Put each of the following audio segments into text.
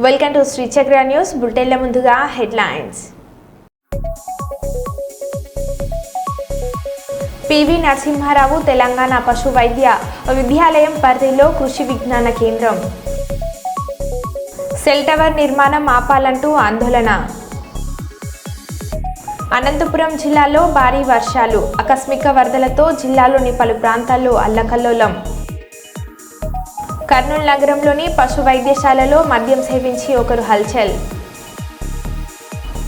Welcome to Shri చక్ర news బులెటిన్ల ముందుగా headlines. PV Narasimha Rao Telangana పశు వైద్య విద్యాలయం పరిధిలో కృషి విజ్ఞాన కేంద్రం. సెల్ టవర్ నిర్మాణం ఆపాలంటూ ఆందోళన. అనంతపురం జిల్లాలో భారీ వర్షాలు, ఆకస్మిక వరదలతో జిల్లాలోని పలు ప్రాంతాల్లో అల్లకల్లోలం. కర్నూలు నగరంలోని పశు వైద్యశాలలో మద్యం సేవించి ఒకరు హల్చల్.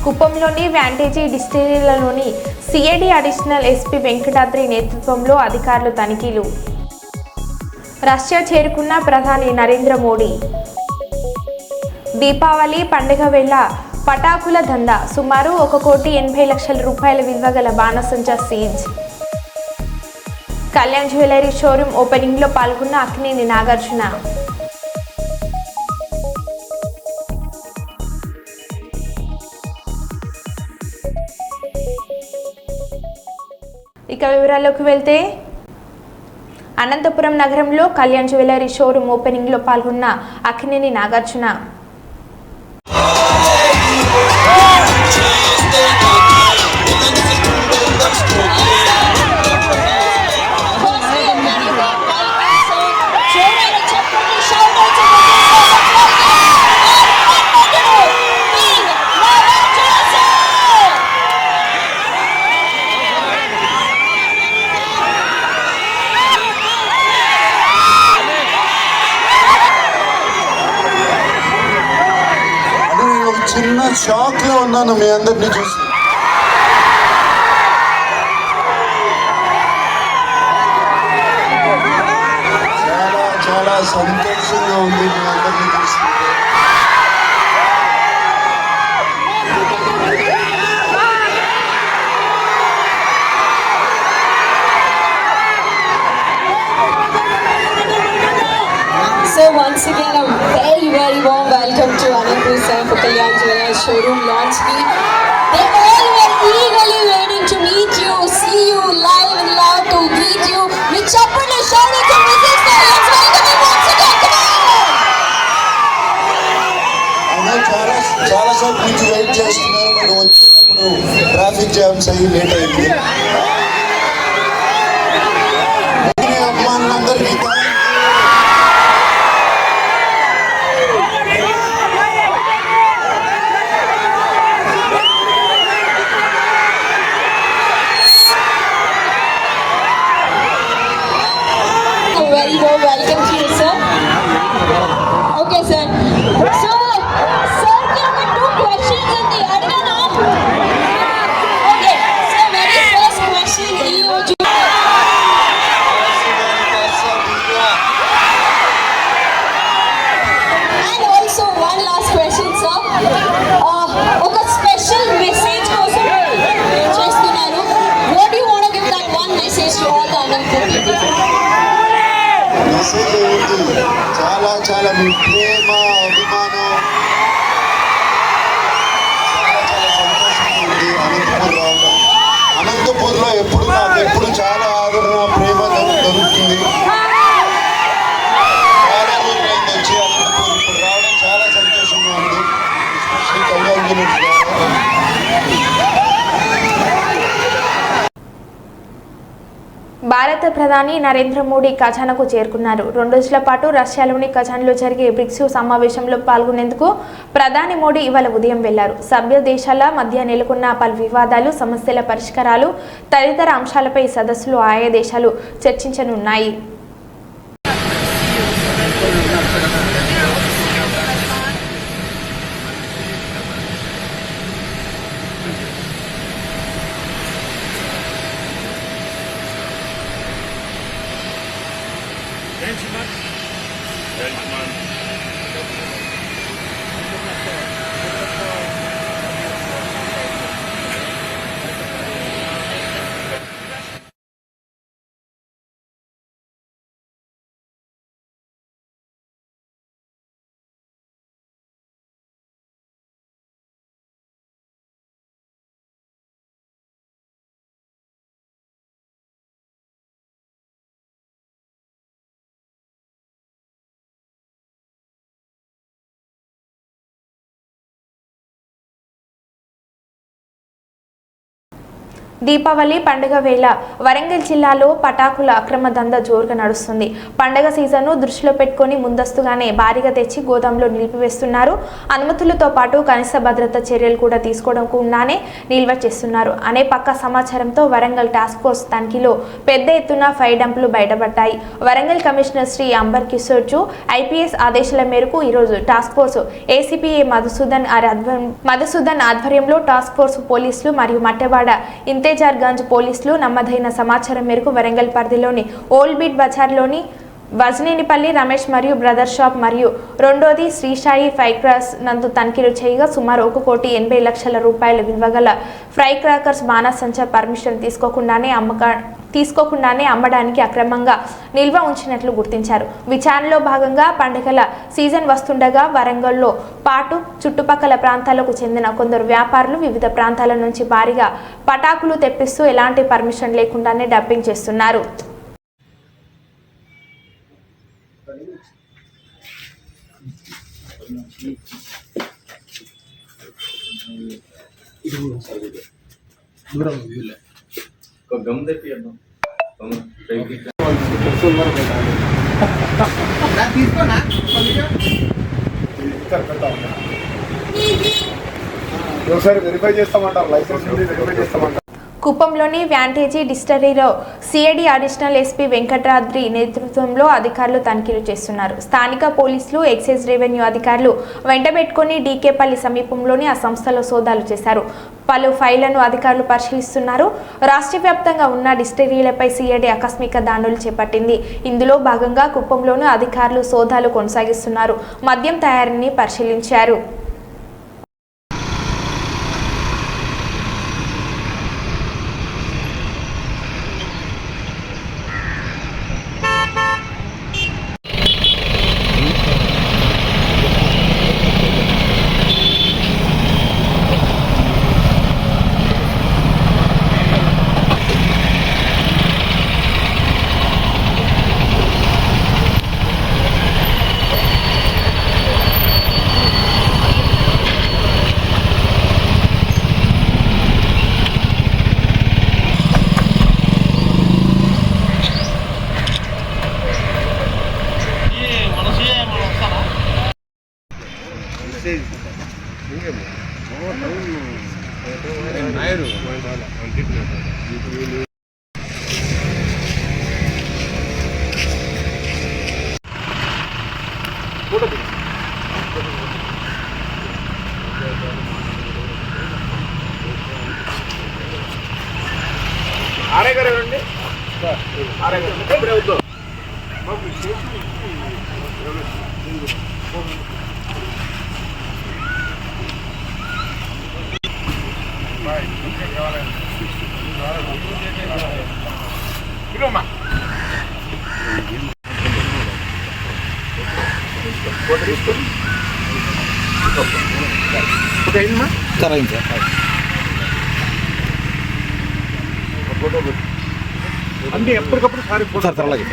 కుప్పంలోని వ్యాంటేజీ డిస్టిలరీలోని సిఐడి అడిషనల్ ఎస్పీ వెంకటాద్రి నేతృత్వంలో అధికారులు తనిఖీలు. రష్యా చేరుకున్న ప్రధాని నరేంద్ర మోడీ. దీపావళి పండుగ వేళ పటాకుల దందా, సుమారు 1,80,00,000 రూపాయల విలువ గల బాణసంచా సీజ్. కళ్యాణ్ జ్యువెలరీ షోరూమ్ ఓపెనింగ్లో పాల్గొన్న అక్కినేని నాగార్జున. ఇక వివరాల్లోకి వెళ్తే, అనంతపురం నగరంలో కళ్యాణ్ జ్యువెలరీ షోరూమ్ ఓపెనింగ్లో పాల్గొన్న అక్కినేని నాగార్జున. చిన్న షాక్ లో ఉన్నాను మీ అందరినీ చూసి. చాలా చాలా సంతోషంగా ఉంది మీ అందరినీ చూసి. So once again a very warm welcome to Anupur sir for Kalyan Jewelers showroom launch. They all were eagerly waiting to meet you, see you live and loud to greet you. We chappana shout out to Mrs. Sir. Let's welcome him once again. Come on. చాలా సేపు నుంచి wait చేస్తున్నారు. మనం వచ్చేటప్పుడు traffic jams అయ్యి late అయింది. అమ్మాయిలందరికీ very warm welcome to you, sir. Okay, sir. So, sir, we have two questions in the Adana. Okay, so very first question is and also one last question, sir. Okay, special message కోసం చేస్తున్నారు. What do you want to give that one message to all the Anantapur people? Message ఏంటి? చాలా చాలా మీ ప్రేమ, అభిమానం, చాలా చాలా సంతోషంగా ఉంది అనంతపూర్ రావడం. అనంతపూర్లో ఎప్పుడు నాకు ఎప్పుడు చాలా ఆదరణ, ప్రేమ దొరుకుతుంది. చాలా రోజులైంది వచ్చి అనంతపూర్, ఇప్పుడు రావడం చాలా సంతోషంగా ఉంది. శ్రీ కళ్యాణ్ జ్యువెలర్స్ భారత ప్రధాని నరేంద్ర మోడీ కజాన్కు చేరుకున్నారు. 2 రోజుల పాటు రష్యాలోని కజాన్లో జరిగే బ్రిక్స్ సమావేశంలో పాల్గొనేందుకు ప్రధాని మోడీ ఇవాళ ఉదయం వెళ్లారు. సభ్య దేశాల మధ్య నెలకొన్న పలు వివాదాలు, సమస్యల పరిష్కారాలు తదితర అంశాలపై సదస్సులో ఆయా దేశాలు చర్చించనున్నాయి. దీపావళి పండుగ వేళ వరంగల్ జిల్లాలో పటాకుల అక్రమ దందా జోరుగా నడుస్తుంది. పండుగ సీజన్ను దృష్టిలో పెట్టుకుని ముందస్తుగానే భారీగా తెచ్చి గోదాంలో నిలిపివేస్తున్నారు. అనుమతులతో పాటు కనీస భద్రతా చర్యలు కూడా తీసుకోవడంకుండానే నిల్వ చేస్తున్నారు అనే పక్కా సమాచారంతో వరంగల్ టాస్క్ ఫోర్స్ తనిఖీలో పెద్ద ఎత్తున 5 డంపులు బయటపడ్డాయి. వరంగల్ కమిషనర్ శ్రీ అంబర్ కిషోర్ జూ ఐపీఎస్ ఆదేశాల మేరకు ఈరోజు టాస్క్ ఫోర్స్ ఏసీపీ మధుసూదన్ ఆధ్వర్యంలో టాస్క్ ఫోర్స్ పోలీసులు మరియు మట్టెవాడ ఇంతేజార్ గంజ్ పోలీసులు నమ్మదైన సమాచారం మేరకు వరంగల్ పరిధిలోని ఓల్డ్ బీట్ బజార్లోని వజనేనిపల్లి రమేష్ మరియు బ్రదర్ షాప్ మరియు రెండోది శ్రీశాయి ఫైర్ క్రాకర్స్ నందు తనిఖీలు చేయగా సుమారు 1,80,00,000 రూపాయల విలువగల ఫ్రై క్రాకర్స్ బాణాసంచా పర్మిషన్ తీసుకోకుండానే అమ్మడానికి అక్రమంగా నిల్వ ఉంచినట్లు గుర్తించారు. విచారణలో భాగంగా పండుగల సీజన్ వస్తుండగా వరంగల్లో పాటు చుట్టుపక్కల ప్రాంతాలకు చెందిన కొందరు వ్యాపారులు వివిధ ప్రాంతాల నుంచి భారీగా పటాకులు తెప్పిస్తూ ఎలాంటి పర్మిషన్ లేకుండానే డబ్బింగ్ చేస్తున్నారు. వెరిఫై చేస్తామంటారు, లైసెన్స్ వెరిఫై చేస్తామంటారు. కుప్పంలోని వ్యాంటేజీ డిస్టిలరీలో సిఐడి అడిషనల్ ఎస్పీ వెంకట్రాద్రి నేతృత్వంలో అధికారులు తనిఖీలు చేస్తున్నారు. స్థానిక పోలీసులు, ఎక్సైజ్ రెవెన్యూ అధికారులు వెంటబెట్టుకుని డీకేపల్లి సమీపంలోని ఆ సంస్థలో సోదాలు చేశారు. పలు ఫైళ్లను అధికారులు పరిశీలిస్తున్నారు. రాష్ట్ర వ్యాప్తంగా ఉన్న డిస్టిలరీలపై సిఐడి ఆకస్మిక దాడులు చేపట్టింది. ఇందులో భాగంగా కుప్పంలోనూ అధికారులు సోదాలు కొనసాగిస్తున్నారు. మద్యం తయారీని పరిశీలించారు. అంటే ఎప్పటికప్పుడు సార్ అలాగే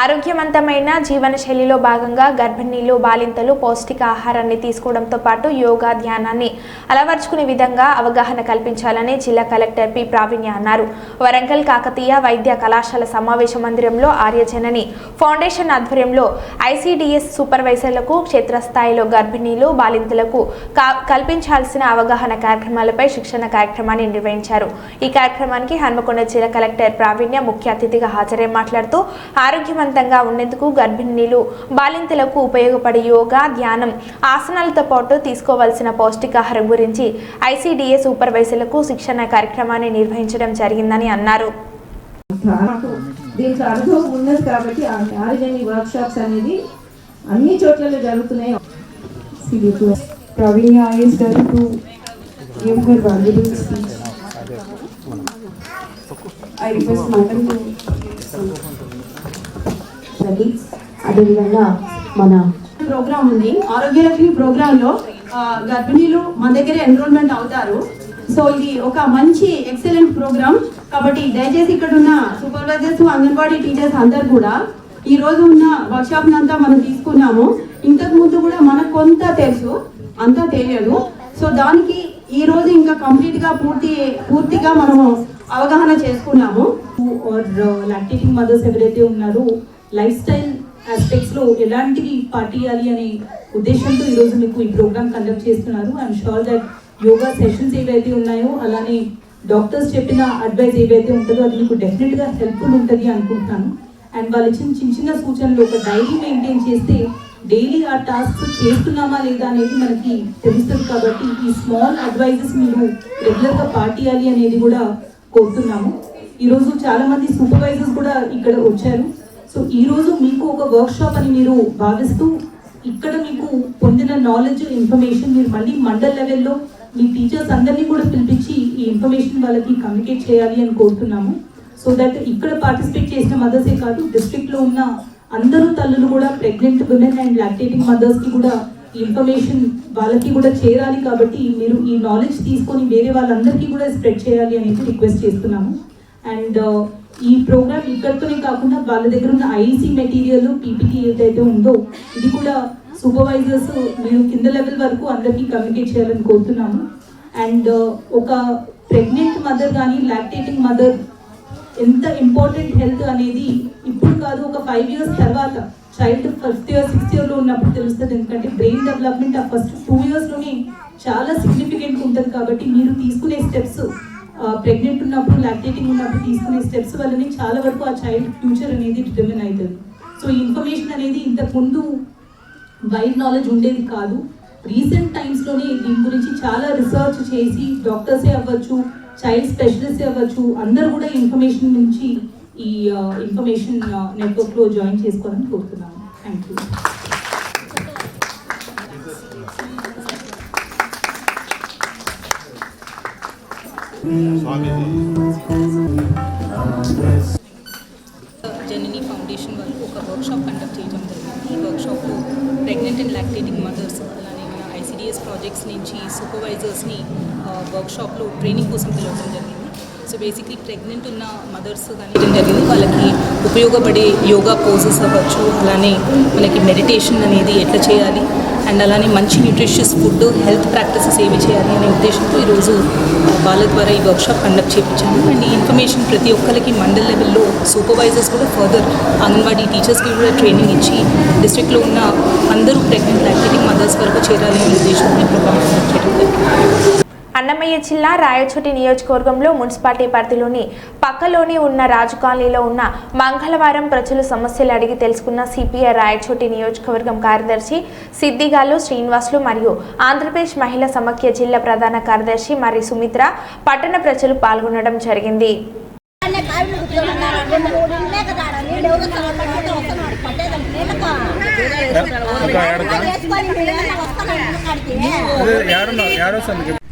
ఆరోగ్యవంతమైన జీవనశైలిలో భాగంగా గర్భిణీలు, బాలింతలు పౌష్టిక ఆహారాన్ని తీసుకోవడంతో పాటు యోగా, ధ్యానాన్ని అలవర్చుకునే విధంగా అవగాహన కల్పించాలని జిల్లా కలెక్టర్ పి ప్రావీణ్య అన్నారు. వరంగల్ కాకతీయ వైద్య కళాశాల సమావేశ మందిరంలో ఆర్యజనని ఫౌండేషన్ ఆధ్వర్యంలో ఐసిడిఎస్ సూపర్వైజర్లకు క్షేత్రస్థాయిలో గర్భిణీలు, బాలింతలకు కల్పించాల్సిన అవగాహన కార్యక్రమాలపై శిక్షణ కార్యక్రమాన్ని నిర్వహించారు. ఈ కార్యక్రమానికి హన్మకొండ జిల్లా కలెక్టర్ ప్రావీణ్య ముఖ్య అతిథిగా హాజరై మాట్లాడుతూ ఆరోగ్యవంతంగా ఉండేందుకు గర్భిణీలు, బాలింతలకు ఉపయోగపడే యోగా, ధ్యానం, ఆసనాలతో పాటు తీసుకోవాల్సిన పౌష్టికాహారం గురించి ఐసిడిఎస్ సూపర్వైజర్లకు శిక్షణ కార్యక్రమాన్ని నిర్వహించడం జరిగిందని అన్నారు. దీనికి అనుభవం ఉన్నది కాబట్టి ఆర్యజని వర్క్ షాప్స్ అనేది అన్ని చోట్ల జరుగుతున్నాయి. Praveen is going to give her valuable speech. I request Madam to సందర్శనకి అదేవిధంగా మన ప్రోగ్రామ్ ఉంది. ఆరోగ్యలక్ష్మి ప్రోగ్రాంలో గర్భిణీలు మన దగ్గర ఎన్రోల్మెంట్ అవుతారు. సో ఇది ఒక మంచి ఎక్సలెంట్ ప్రోగ్రామ్ కాబట్టి దయచేసి ఇక్కడ ఉన్న సూపర్వైజర్స్, అంగన్వాడీ టీచర్స్ అందరు కూడా ఈ రోజు ఉన్న వర్క్షాప్ అంతా మనం తీసుకున్నాము. ఇంతకు ముందు కూడా మనకు కొంత తెలుసు, అంతా తెలియదు. సో దానికి ఈ రోజు ఇంకా కంప్లీట్ గా పూర్తిగా మనము అవగాహన చేసుకున్నాము. లాక్టేటింగ్ మదర్స్ ఎవరైతే ఉన్నారో లైఫ్ స్టైల్ ఆస్పెక్ట్స్ లో ఎలాంటివి పాటియాలి అనే ఉద్దేశంతో ఈరోజు మీకు ఈ ప్రోగ్రామ్ కండక్ట్ చేస్తున్నారు. I'm sure that yoga sessions ఏవైతే ఉన్నాయో అలానే డాక్టర్స్ చెప్పిన అడ్వైస్ ఏవైతే ఉంటుందో అది మీకు డెఫినెట్ గా హెల్ప్ఫుల్ ఉంటుంది అనుకుంటున్నాను. అండ్ వాళ్ళు చిన్న చిన్న సూచనలు ఒక డైరీ మెయింటైన్ చేస్తే డైలీ ఆ టాస్క్ చేస్తున్నామా లేదా అనేది మనకి తెలుస్తుంది. కాబట్టి ఈ స్మాల్ అడ్వైజెస్ మీరు రెగ్యులర్గా పాటియాలి అనేది కూడా కోరుతున్నాము. ఈరోజు చాలా మంది సూపర్వైజర్స్ కూడా ఇక్కడ వచ్చారు. సో ఈరోజు మీకు ఒక వర్క్షాప్ అని మీరు భావిస్తూ ఇక్కడ మీకు పొందిన నాలెడ్జ్, ఇన్ఫర్మేషన్ మీరు మళ్ళీ మండల్ లెవెల్లో మీ టీచర్స్ అందరినీ కూడా పిలిపించి ఈ ఇన్ఫర్మేషన్ వాళ్ళకి కమ్యూనికేట్ చేయాలి అని కోరుతున్నాము. సో దట్ ఇక్కడ పార్టిసిపేట్ చేసిన మదర్సే కాదు, డిస్ట్రిక్ట్లో ఉన్న అందరూ తల్లులు కూడా ప్రెగ్నెంట్ విమెన్ అండ్ లాక్టేటింగ్ మదర్స్కి కూడా ఈ ఇన్ఫర్మేషన్ వాళ్ళకి కూడా చేరాలి. కాబట్టి మీరు ఈ నాలెడ్జ్ తీసుకొని వేరే వాళ్ళందరికీ కూడా స్ప్రెడ్ చేయాలి అనేది రిక్వెస్ట్ చేస్తున్నాము. అండ్ ఈ ప్రోగ్రామ్ ఇక్కడితోనే కాకుండా వాళ్ళ దగ్గర ఉన్న ఐఈసీ మెటీరియల్, పీపీటీ ఏదైతే ఉందో ఇది కూడా సూపర్వైజర్స్ మీరు కింద లెవెల్ వరకు అందరికీ కమ్యూనికేట్ చేయాలని కోరుతున్నాము. అండ్ ఒక ప్రెగ్నెంట్ మదర్ కానీ లాక్టేటింగ్ మదర్ ఎంత ఇంపార్టెంట్ హెల్త్ అనేది ఇప్పుడు కాదు, ఒక 5 years తర్వాత child 5th year 6th year లో ఉన్నప్పుడు తెలుస్తుంది. ఎందుకంటే బ్రెయిన్ డెవలప్మెంట్ ఆ ఫస్ట్ 2 years లోనే చాలా సిగ్నిఫికెంట్ ఉంటుంది. కాబట్టి మీరు తీసుకునే స్టెప్స్ ప్రెగ్నెంట్ ఉన్నప్పుడు, లాక్టేటింగ్ ఉన్నప్పుడు తీసుకునే స్టెప్స్ వల్లనే చాలా వరకు ఆ చైల్డ్ ఫ్యూచర్ అనేది డిటర్మిన్ అవుతుంది. సో ఈ ఇన్ఫర్మేషన్ అనేది ఇంతకుముందు వైడ్ నాలెడ్జ్ ఉండేది కాదు. రీసెంట్ టైమ్స్లోనే దీని గురించి చాలా రీసెర్చ్ చేసి డాక్టర్సే అవ్వచ్చు, చైల్డ్ స్పెషలిస్ట్ అవ్వచ్చు, అందరూ కూడా ఇన్ఫర్మేషన్ నుంచి ఈ ఇన్ఫర్మేషన్ నెట్వర్క్లో జాయిన్ చేసుకోవాలని కోరుతున్నాను. Thank you. జనని ఫౌండేషన్ వాళ్ళు ఒక వర్క్షాప్ కండక్ట్ చేయడం జరిగింది. ఈ వర్క్షాప్లో ప్రెగ్నెంట్ అండ్ లాక్టేటింగ్ మదర్స్ అలానే మన ఐసిడిఎస్ ప్రాజెక్ట్స్ నుంచి సూపర్వైజర్స్ని వర్క్షాప్లో ట్రైనింగ్ కోసం పిలవడం జరిగింది. సో బేసిక్లీ ప్రెగ్నెంట్ ఉన్న మదర్స్ కానీ జరిగింది, వాళ్ళకి ఉపయోగపడే యోగా పోజెస్ అవ్వచ్చు, అలానే మనకి మెడిటేషన్ అనేది ఎట్లా చేయాలి అండ్ అలానే మంచి న్యూట్రిషియస్ ఫుడ్, హెల్త్ ప్రాక్టీసెస్ ఏమి చేయాలి అనే ఉద్దేశంతో ఈరోజు వాళ్ళ ద్వారా ఈ వర్క్షాప్ కండక్ట్ చేయించాము. అండ్ ఈ ఇన్ఫర్మేషన్ ప్రతి ఒక్కరికి మండల్ లెవెల్లో సూపర్వైజర్స్ కూడా ఫర్దర్ అంగన్వాడీ టీచర్స్కి కూడా ట్రైనింగ్ ఇచ్చి డిస్ట్రిక్ట్లో ఉన్న అందరూ ప్రెగ్నెంట్ లాక్టేటింగ్ మదర్స్ వరకు చేరాలి అనే ఉద్దేశంతో ఈ ప్రోగ్రామ్ కండక్ట్ చేయడం జరిగింది. అన్నమయ్య జిల్లా రాయచోటి నియోజకవర్గంలో మున్సిపాలిటీ పరిధిలోని పక్కలోని ఉన్న రాజు కాలనీలో ఉన్న మంగళవారం ప్రజలు సమస్యలు అడిగి తెలుసుకున్న సిపిఐ రాయచోటి నియోజకవర్గం కార్యదర్శి సిద్దిగాలు శ్రీనివాసులు మరియు ఆంధ్రప్రదేశ్ మహిళా సమాఖ్య జిల్లా ప్రధాన కార్యదర్శి మరి సుమిత్ర పట్టణ ప్రజలు పాల్గొనడం జరిగింది.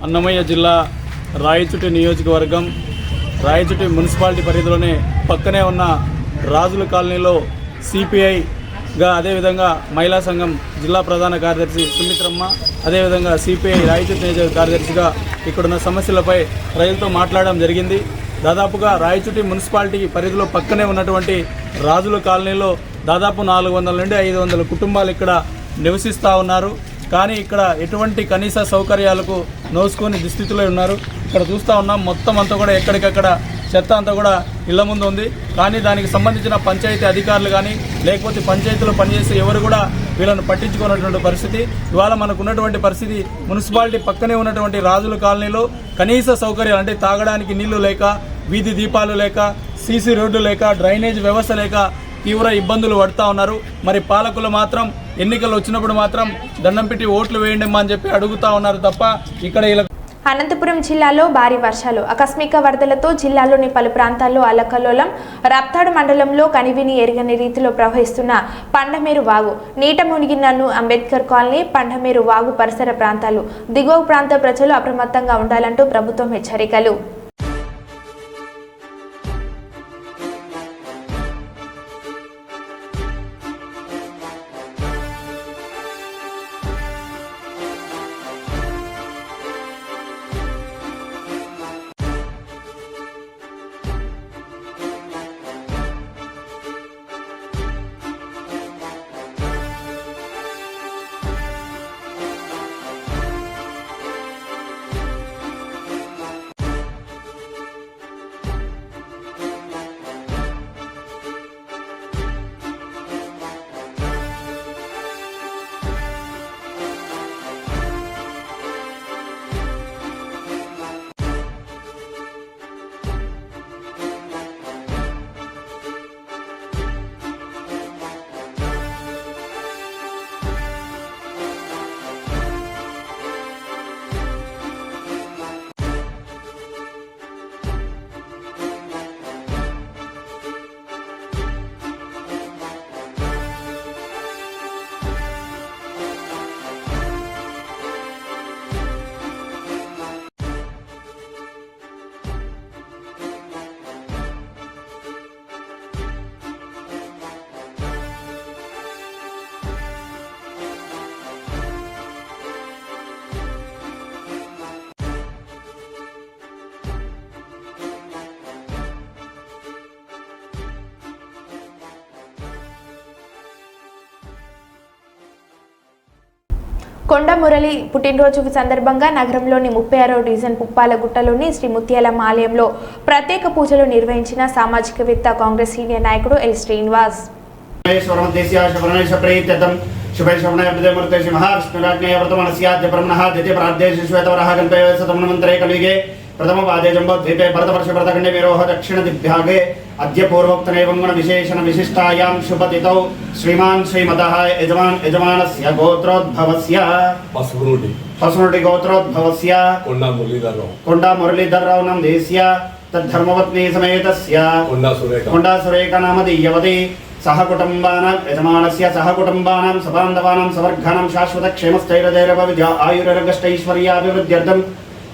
అన్నమయ్య జిల్లా రాయచోటి నియోజకవర్గం రాయచోటి మున్సిపాలిటీ పరిధిలోనే పక్కనే ఉన్న రాజుల కాలనీలో సిపిఐగా అదేవిధంగా మహిళా సంఘం జిల్లా ప్రధాన కార్యదర్శి సుమిత్రమ్మ, అదేవిధంగా సిపిఐ రాయచోటి నియోజక కార్యదర్శిగా ఇక్కడున్న సమస్యలపై ప్రజలతో మాట్లాడడం జరిగింది. దాదాపుగా రాయచోటి మున్సిపాలిటీ పరిధిలో పక్కనే ఉన్నటువంటి రాజుల కాలనీలో దాదాపు 400 నుండి 500 కుటుంబాలు ఇక్కడ నివసిస్తూ ఉన్నారు. కానీ ఇక్కడ ఎటువంటి కనీస సౌకర్యాలకు నోసుకొని దుస్థితిలో ఉన్నారు. ఇక్కడ చూస్తూ ఉన్నాం, మొత్తం అంతా కూడా ఎక్కడికక్కడ చెత్త అంతా కూడా ఇళ్ల ముందు ఉంది. కానీ దానికి సంబంధించిన పంచాయతీ అధికారులు కానీ లేకపోతే పంచాయతీలో పనిచేసే ఎవరు కూడా వీళ్ళను పట్టించుకున్నటువంటి పరిస్థితి. ఇవాళ మనకు ఉన్నటువంటి పరిస్థితి మున్సిపాలిటీ పక్కనే ఉన్నటువంటి రాజుల కాలనీలో కనీస సౌకర్యాలు అంటే తాగడానికి నీళ్లు లేక, వీధి దీపాలు లేక, సీసీ రోడ్డు లేక, డ్రైనేజ్ వ్యవస్థ లేక తీవ్ర ఇబ్బందులు పడుతూ ఉన్నారు. మరి పాలకులు మాత్రం ఎన్నికలు వచ్చినప్పుడు మాత్రం దండం పెట్టి ఓట్లు వేయండి అని చెప్పి అడుగుతూ ఉన్నారు తప్ప ఇక్కడ ఇలా. అనంతపురం జిల్లాలో భారీ వర్షాలు, ఆకస్మిక వరదలతో జిల్లాలోని పలు ప్రాంతాల్లో అల్లకల్లోలం. రప్తాడు మండలంలో కనివిని ఎరగని రీతిలో ప్రవహిస్తున్న పండమేరు వాగు నీట మునిగినను అంబేద్కర్ కాలనీ, పండమేరు వాగు పరిసర ప్రాంతాలు, దిగువ ప్రాంత ప్రజలు అప్రమత్తంగా ఉండాలంటూ ప్రభుత్వం హెచ్చరికలు. కొండ మురళి పుట్టినరోజు సందర్భంగా నగరంలోని 36వ డివిజన్ పుప్పాలగుట్టలోని శ్రీ ముత్యాలమ్మ ఆలయంలో ప్రత్యేక పూజలు నిర్వహించిన సామాజికవేత్త కాంగ్రెస్ సీనియర్ నాయకుడు ఎల్ శ్రీనివాస్. प्रथमपादे जम्बोद्वीपे भरतवर्षभरतखण्डे विरोह दक्षिणदिग्भागे अद्य पूर्वोक्तनैवं गुणविशेषण विशिष्टायां शुभतिथौ श्रीमान् श्रीमतः यजमानस्य गोत्रोद्भवस्य पसुनुटि गोत्रोद्भवस्य कोण्डा मुरलीधरराव नामधेयस्य तद्धर्मपत्नी समेतस्य कोण्डा सुरेखा नामधेयवती सह कुटुम्बानां यजमानस्य सह कुटुम्बानां सबान्धवानां सवर्गानां शाश्वतक्षेमस्थैर्यजैरभविद्या आयुरगष्टैश्वर्याभिवृद्ध्यर्थं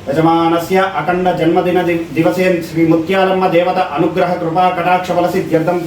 यजमानस्य अखंड जन्मदिन दिवसे श्री मुत्यालम्म देवता अनुग्रह कृपा कटाक्ष फलसिद्ध्यर्थं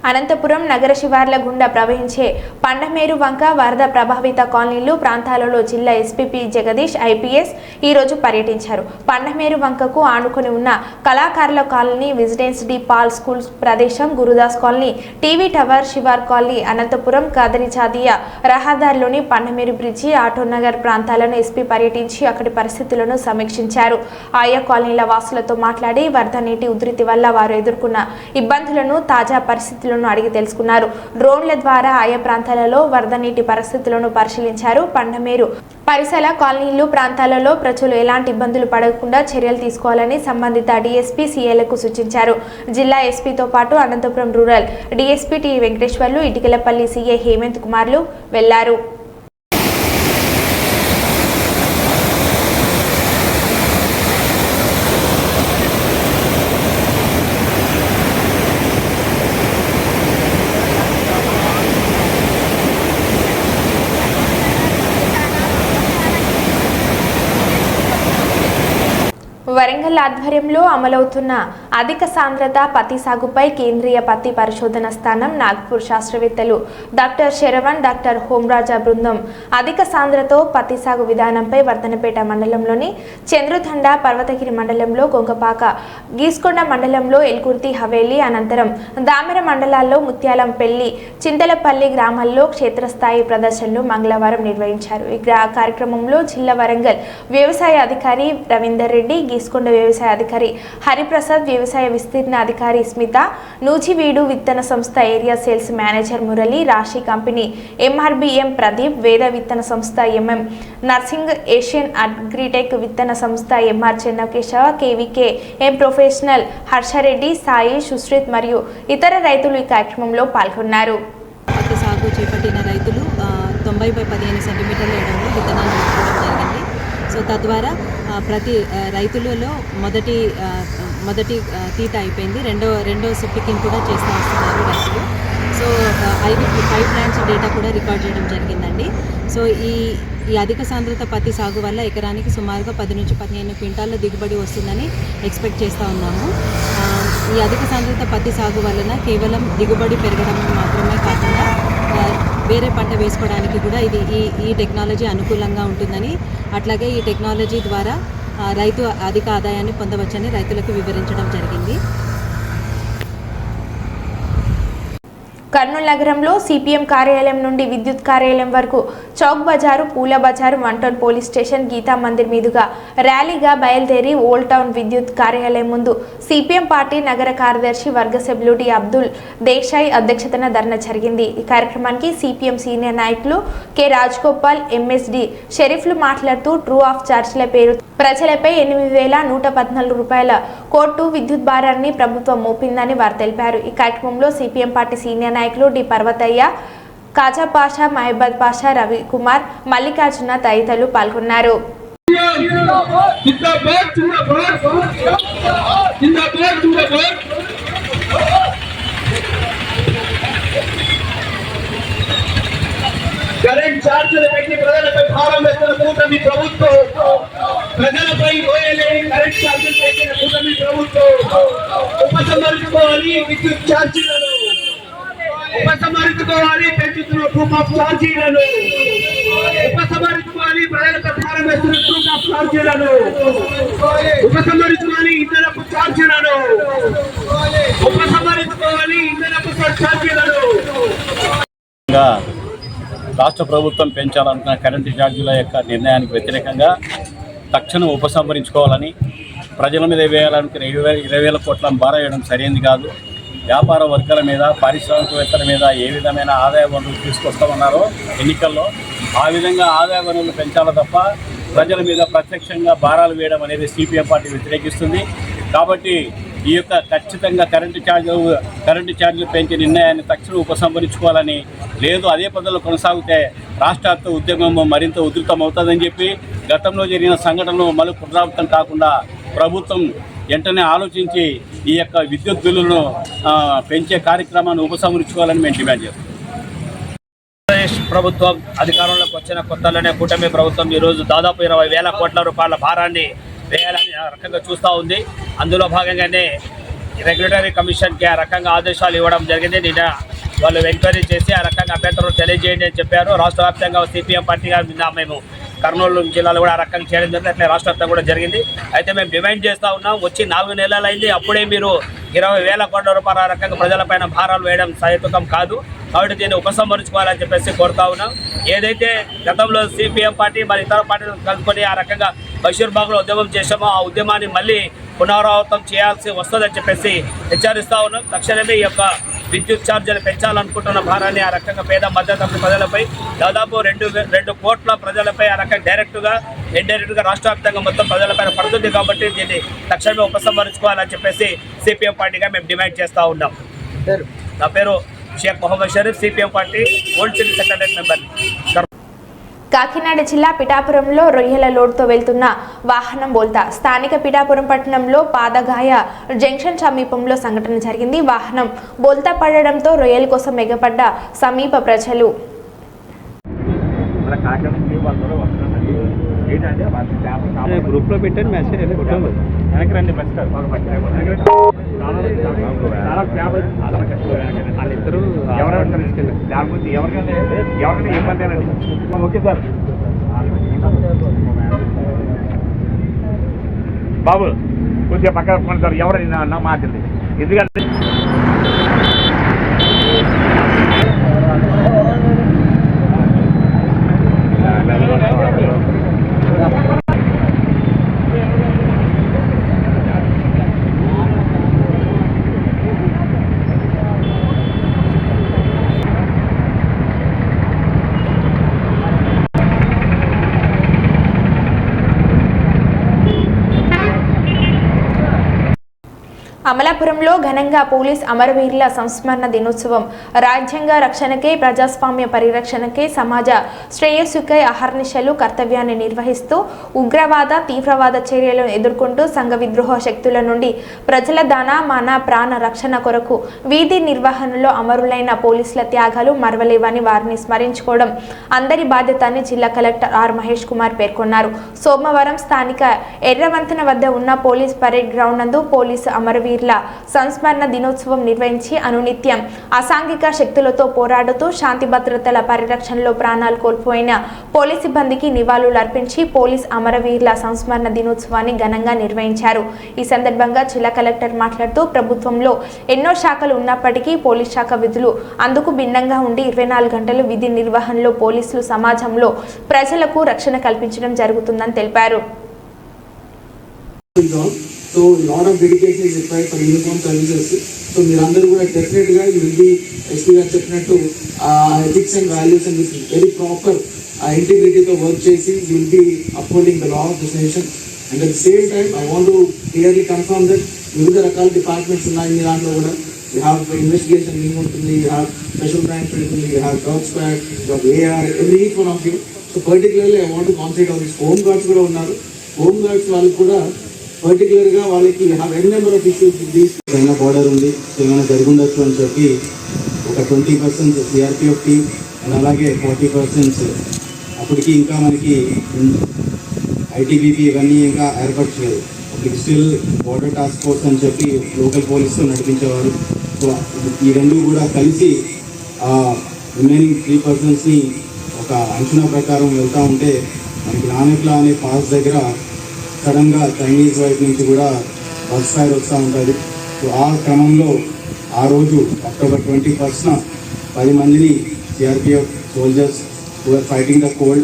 అనంతపురం నగర శివార్ల గుండా ప్రవహించే పండమేరు వంక వరద ప్రభావిత కాలనీలు ప్రాంతాలలో జిల్లా ఎస్పీ జగదీష్ ఐపీఎస్ ఈరోజు పర్యటించారు. పండమేరు వంకకు ఆనుకొని ఉన్న కళాకారుల కాలనీ, విజిడెన్స్ డి పాల్ స్కూల్ ప్రదేశం, Gurudas colony, TV tower, Shivar colony, Anantapuram కాదరిచాదియ రహదారిలోని పండమేరు బ్రిడ్జి, ఆటోనగర్ ప్రాంతాలను ఎస్పీ పర్యటించి అక్కడి పరిస్థితులను సమీక్షించారు. ఆయా కాలనీల వాసులతో మాట్లాడి వరద నీటి ఉధృతి వల్ల వారు ఎదుర్కొన్న ఇబ్బందులను, తాజా పరిస్థితులను అడిగి తెలుసుకున్నారు. డ్రోన్ల ద్వారా ఆయా ప్రాంతాలలో వరద నీటి పరిస్థితులను పరిశీలించారు. పండమేరు పరిసర కాలనీలు ప్రాంతాలలో ప్రజలు ఎలాంటి ఇబ్బందులు పడకుండా చర్యలు తీసుకోవాలని సంబంధిత డీఎస్పీ సీఏలకు సూచించారు. జిల్లా ఎస్పీతో పాటు Anantapuram rural DSP T Venkateswarlu, Itikalapalli CA Hemanth కుమార్లు వెళ్లారు. వరంగల్ ఆధ్వర్యంలో అమలవుతున్న అధిక సాంద్రత పత్తి సాగుపై కేంద్రీయ పత్తి పరిశోధన స్థానం నాగ్పూర్ శాస్త్రవేత్తలు డాక్టర్ శరవణ్, డాక్టర్ హోంరాజా బృందం అధిక సాంద్రతో పత్తి సాగు విధానంపై వర్ధనపేట మండలంలోని చంద్రుతండ, పర్వతగిరి మండలంలో కొంగపాక, గీస్కొండ మండలంలో ఎల్కుర్తి హవేలి, అనంతరం దామెర మండలాల్లో ముత్యాలంపల్లి, చింతలపల్లి గ్రామాల్లో క్షేత్రస్థాయి ప్రదర్శనలు మంగళవారం నిర్వహించారు. ఈ కార్యక్రమంలో జిల్లా వరంగల్ వ్యవసాయ అధికారి రవీందర్ రెడ్డి, గీస్కొండ వ్యవసాయ అధికారి హరిప్రసాద్, వ్యవసాయ విస్తీర్ణ అధికారి స్మిత, నూజివీడు విత్తన సంస్థ ఏరియా సేల్స్ మేనేజర్ మురళి, రాశి కంపెనీ ఎంఆర్బిఎం ప్రదీప్, వేద విత్తన సంస్థ ఎంఎం నర్సింగ్, ఏషియన్ అగ్రిటెక్ విత్తన సంస్థ ఎంఆర్ చెన్నకేశవ, కేవీకే ఎం ప్రొఫెషనల్ హర్షరెడ్డి, సాయి, సుశ్రిత్ మరియు ఇతర రైతులు ఈ కార్యక్రమంలో పాల్గొన్నారు. పత్తి సాగు చేపట్టిన రైతులు 90/15 సెంటీమీటర్ల ఎడంలో విత్తనాలు వేసుకోవడం జరిగింది. సో తద్వారా ప్రతి రైతులలో మొదటి తీత అయిపోయింది. రెండో పికింగ్ కూడా చేస్తూ వస్తున్నారు రైతులు. సో ఐవి 5 ప్లాంట్స్ డేటా కూడా రికార్డ్ చేయడం జరిగిందండి. సో ఈ అధిక సాంద్రత పత్తి సాగు వల్ల ఎకరానికి సుమారుగా 10 నుంచి 15 క్వింటాల దిగుబడి వస్తుందని ఎక్స్పెక్ట్ చేస్తూ ఉన్నాము. ఈ అధిక సాంద్రత పత్తి సాగు వలన కేవలం దిగుబడి పెరగడం మాత్రమే కాకుండా వేరే పంట వేసుకోవడానికి కూడా ఈ టెక్నాలజీ అనుకూలంగా ఉంటుందని, అట్లాగే ఈ టెక్నాలజీ ద్వారా రైతు అధిక ఆదాయాన్ని పొందవచ్చని రైతులకు వివరించడం జరిగింది. కర్నూలు నగరంలో సిపిఎం కార్యాలయం నుండి విద్యుత్ కార్యాలయం వరకు చౌక్ బజారు, పూల బజారు, 1 town police station, Geeta Mandir మీదుగా ర్యాలీగా బయలుదేరి ఓల్డ్ టౌన్ విద్యుత్ కార్యాలయం ముందు సిపిఎం పార్టీ నగర కార్యదర్శి వర్గ సభ్యులు డి అబ్దుల్ దేశాయ్ అధ్యక్షతన ధర్నా జరిగింది. ఈ కార్యక్రమానికి సిపిఎం సీనియర్ నాయకులు కె రాజగోపాల్, ఎంఎస్డి షరీఫ్లు మాట్లాడుతూ ట్రూ ఆఫ్ ఛార్జీల పేరు ప్రజలపై 8,114 రూపాయల కోర్టు విద్యుత్ భారాన్ని ప్రభుత్వం మోపిందని వారు తెలిపారు. ఈ కార్యక్రమంలో సిపిఎం పార్టీ సీనియర్ నాయకులు డి పర్వతయ్య, కాజా పాషా, మహబాద్ పాషా, రవికుమార్, మల్లికార్జున తదితరులు పాల్గొన్నారు. కరెంట్ ఛార్జీలు పెట్టి ప్రజలపై భారం వేస్తున్న కూటమి ప్రభుత్వం, ప్రజలపై పోయలేని కరెంట్ ఛార్జీలు పెట్టిన కూటమి ప్రభుత్వం ఉపసంహరించుకోవాలి. విద్యుత్ ఛార్జీలను ఉపసంహరించుకోవాలి. పెంచుతున్న ట్రూ ఆఫ్ ఛార్జీలను ఉపసంహరించుకోవాలి. ప్రజలపై భారం వేస్తున్న ట్రూ ఆఫ్ ఛార్జీలను ఉపసంహరించుకోవాలి. ఇంధనపు ఛార్జీలను ఉపసంహరించుకోవాలి. ఇంధనపు ఛార్జీలను రాష్ట్ర ప్రభుత్వం పెంచాలనుకున్న కరెంటు ఛార్జీల యొక్క నిర్ణయానికి వ్యతిరేకంగా తక్షణం ఉపసంహరించుకోవాలని, ప్రజల మీద వేయాలనుకున్న 20,000 కోట్ల భారం వేయడం సరైనది కాదు. వ్యాపార వర్గాల మీద, పారిశ్రామికవేత్తల మీద ఏ విధమైన ఆదాయ వనరులు తీసుకొస్తామన్నారో ఎన్నికల్లో, ఆ విధంగా ఆదాయ వనరులు పెంచాలి తప్ప ప్రజల మీద ప్రత్యక్షంగా భారాలు వేయడం అనేది సిపిఎం పార్టీ వ్యతిరేకిస్తుంది. కాబట్టి ఈ యొక్క ఖచ్చితంగా కరెంటు ఛార్జీలు పెంచే నిర్ణయాన్ని తక్షణం ఉపసంహరించుకోవాలని, లేదు అదే పద్ధతిలో కొనసాగితే రాష్ట్ర ఉద్యమం మరింత ఉధృతం అవుతుందని చెప్పి, గతంలో జరిగిన సంఘటనలు మళ్ళీ పునరావృతం కాకుండా ప్రభుత్వం వెంటనే ఆలోచించి ఈ యొక్క విద్యుత్ బిల్లులను పెంచే కార్యక్రమాన్ని ఉపసంహరించుకోవాలని మేము డిమాండ్ చేస్తాం. ఆంధ్రప్రదేశ్ ప్రభుత్వం అధికారంలోకి వచ్చిన కొత్తలోనే కూటమి ప్రభుత్వం ఈరోజు దాదాపు 20,000 కోట్ల రూపాయల భారాన్ని వేయాలని ఆ రకంగా చూస్తూ ఉంది. అందులో భాగంగానే రెగ్యులేటరీ కమిషన్కి ఆ రకంగా ఆదేశాలు ఇవ్వడం జరిగింది. నిన్న వాళ్ళు ఎంక్వైరీ చేసి ఆ రకంగా అభ్యంతరం తెలియజేయండి అని చెప్పారు. రాష్ట్ర వ్యాప్తంగా సిపిఎం పార్టీగా మేము కర్నూలు జిల్లాలో కూడా ఆ రకంగా చేయడం జరిగింది. అట్లే రాష్ట్ర వ్యాప్తంగా కూడా జరిగింది. అయితే మేము డిమాండ్ చేస్తూ ఉన్నాం, వచ్చి 4 నెలలు అయింది, అప్పుడే మీరు 20,000 కోట్ల రూపాయల ఆ రకంగా ప్రజలపైన భారాలు వేయడం సహేతుకం కాదు. కాబట్టి దీన్ని ఉపసంహరించుకోవాలని చెప్పేసి కోరుతా ఉన్నాం. ఏదైతే గతంలో సిపిఎం పార్టీ మరి ఇతర పార్టీలను కలుపుకొని ఆ రకంగా బషీర్బాగ్లో ఉద్యమం చేసామో ఆ ఉద్యమాన్ని మళ్ళీ పునరావృతం చేయాల్సి వస్తుందని చెప్పేసి హెచ్చరిస్తూ ఉన్నాం. తక్షణమే ఈ యొక్క విద్యుత్ ఛార్జీలు పెంచాలనుకుంటున్న భారాన్ని ఆ రకంగా పేద మధ్యతరగతి ప్రజలపై దాదాపు 2 కోట్ల ప్రజలపై ఆ రకంగా డైరెక్ట్గా ఇండైరెక్ట్గా రాష్ట్ర వ్యాప్తంగా మొత్తం ప్రజలపైన పడుతుంది. కాబట్టి దీన్ని తక్షణమే ఉపసంహరించుకోవాలని చెప్పేసి సిపిఎం పార్టీగా మేము డిమాండ్ చేస్తూ ఉన్నాం. నా పేరు Sheikh Mohammed Sharif, CPM party old city secretary member. Kakinada జిల్లా పిఠాపురంలో రొయ్యల లోడ్తో వెళ్తున్న వాహనం బోల్తా. స్థానిక పిఠాపురం పట్టణంలో పాదగాయ జంక్షన్ సమీపంలో సంఘటన జరిగింది. వాహనం బోల్తా పడడంతో రొయ్యల కోసం ఎగపడ్డ సమీప ప్రజలు గ్రూప్లో పెట్టాను మెసేజ్ వాళ్ళిద్దరూ ఎవరికైనా ఇబ్బంది. ఓకే సార్ బాబు కొద్దిగా పక్కన సార్, ఎవరైనా మాట్లాడింది ఎందుకంటే అమలాపురంలో ఘనంగా పోలీస్ అమరవీరుల సంస్మరణ దినోత్సవం. రాజ్యాంగ రక్షణకే, ప్రజాస్వామ్య పరిరక్షణకే, సమాజ శ్రేయస్సుకై అహర్నిశలు కర్తవ్యాన్ని నిర్వహిస్తూ ఉగ్రవాద తీవ్రవాద చర్యలను ఎదుర్కొంటూ సంఘ విద్రోహ శక్తుల నుండి ప్రజల ధన మాన ప్రాణ రక్షణ కొరకు వీధి నిర్వహణలో అమరులైన పోలీసుల త్యాగాలు మరవలేవని వారిని స్మరించుకోవడం అందరి బాధ్యత అని జిల్లా కలెక్టర్ ఆర్ మహేష్ కుమార్ పేర్కొన్నారు. సోమవారం స్థానిక ఎర్రవంతెన వద్ద ఉన్న పోలీస్ పరేడ్ గ్రౌండ్ నందు పోలీసు అమరవీరుల సంస్మరణ దినోత్సవం నిర్వహించి అనునిత్యం అసాంఘిక శక్తులతో పోరాడుతూ శాంతి భద్రతల పరిరక్షణలో ప్రాణాలు కోల్పోయిన పోలీస్ సిబ్బందికి నివాళులు అర్పించి పోలీస్ అమరవీరుల సంస్మరణ దినోత్సవాన్ని ఘనంగా నిర్వహించారు. ఈ సందర్భంగా జిల్లా కలెక్టర్ మాట్లాడుతూ ప్రభుత్వంలో ఎన్నో శాఖలు ఉన్నప్పటికీ పోలీస్ శాఖ విధులు అందుకు భిన్నంగా ఉండి 24 గంటలు విధి నిర్వహణలో పోలీసులు సమాజంలో ప్రజలకు రక్షణ కల్పించడం జరుగుతుందని తెలిపారు. So lot of dedication is required for uniform services. So మీరందరూ కూడా డెఫినెట్గా యూ విల్ బి ఎస్పీ గారు చెప్పినట్టు ethics and values and very proper ఇంటిగ్రిటీతో వర్క్ చేసి you will be upholding the law of this nation. And at the same time I want to clearly confirm that వివిధ రకాల departments ఉన్నాయి మీ దాంట్లో కూడా. యూ హ్యావ్ ఇన్వెస్టిగేషన్ వింగ్ ఉంటుంది, you have special branch ఉంటుంది, you have dog squad, you have AR, every each one of you. So particularly I want to concentrate on this. Home guards కూడా ఉన్నారు. Home guards వాళ్ళకి కూడా పర్టికులర్గా వాళ్ళకి n number of issues China border ఉంది, so ఏమైనా జరుగుండొచ్చు అని చెప్పి ఒక 20% సిఆర్పిఎఫ్ టీమ్ అండ్ అలాగే 40% అప్పటికి ఇంకా మనకి ఐటీబీపీ ఇవన్నీ ఇంకా ఏర్పరచలేదు. అప్పటికి స్టిల్ బార్డర్ టాస్క్ ఫోర్స్ అని చెప్పి లోకల్ పోలీసుతో నడిపించేవారు. సో ఈ రెండు కూడా కలిసి రిమైనింగ్ 3%ని ఒక అంచనా ప్రకారం వెళ్తూ ఉంటే మనకి నానెట్లా అనే పాస్ దగ్గర సడన్గా చైనీస్ వైపు నుంచి కూడా బస్ ఫైర్ వస్తూ ఉంటుంది. సో ఆ క్రమంలో ఆ రోజు అక్టోబర్ 21న 10 మందిని CRPF soldiers who are fighting the cold,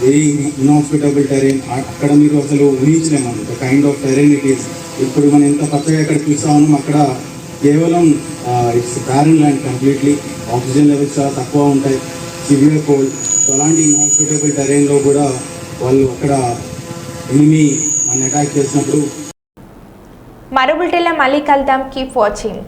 very inhospitable terrain. అక్కడ మీరు అసలు ఊహించలేము the kind of terrain it is. ఇప్పుడు మనం ఎంత పచ్చగా అక్కడ చూస్తా ఉన్నాం, అక్కడ కేవలం it's barren land completely. Oxygen levels చాలా తక్కువ ఉంటాయి, సివియర్ కోల్డ్. సో అలాంటి ఇన్హాస్పిటబుల్ టెరైన్లో కూడా వాళ్ళు అక్కడ ఎనిమి మన అటాక్ చేసినప్పుడు. మరో బులెటిన్లో మళ్ళీ కలుద్దాం. Keep watching.